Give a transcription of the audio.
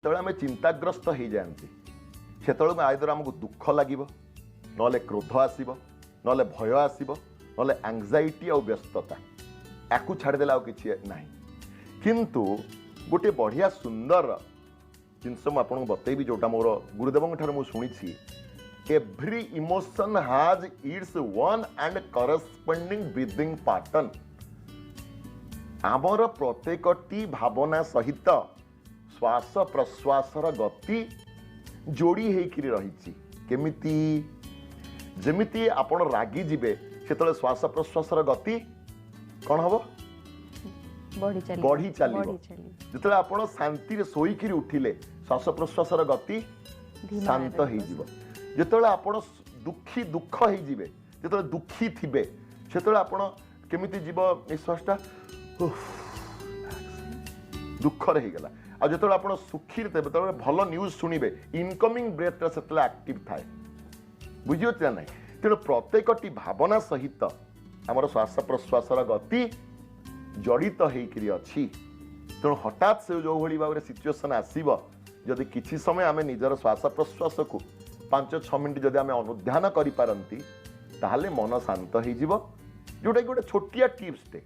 जो आम चिंताग्रस्त हो जाती से आयदर आमको दुख लगे ना क्रोध आसब ना भय आसब ना एंजाइटी आ व्यस्तता या छाड़देला कि ना किंतु गोटे बढ़िया सुंदर जिनस मुझे बतेबी जोटा मोर गुरुदेव ठार शुणी एव्री इमोशन हाज it's one and corresponding breathing pattern आमर प्रत्येकटी भावना सहित श्वास प्रश्वासर गति जोड़ी होकर रही केमिति जमिति आपण रागी जिबे सेतले श्वास प्रश्वासर गति कौन हम बढ़ी चलो जिते आपण शांति शोईक उठिले श्वास प्रश्वासर गति शांत हो जिते आपण दुखी दुख होइजिबे जिते दुखी थिबे सेतले आपण केमिति जीव निश्वासटा दुख रही गला आ जो आप सुखी थे भल न्यूज शुणवे इनकमिंग ब्रेथ से एक्टिव थाए बुझे ना तेणु प्रत्येकटी भावना सहित आमर श्वास प्रश्वासर गति जड़ित होकर अच्छी तेणु हठात से जो भाव में सिचुएसन आसब जदि किसी समय आम निजर श्वास प्रश्वास को 5-6 मिनट जदि आम अनुध्यान करें ताहले मन शांत हो जोटा कि गोटे छोटिया टिप्स टे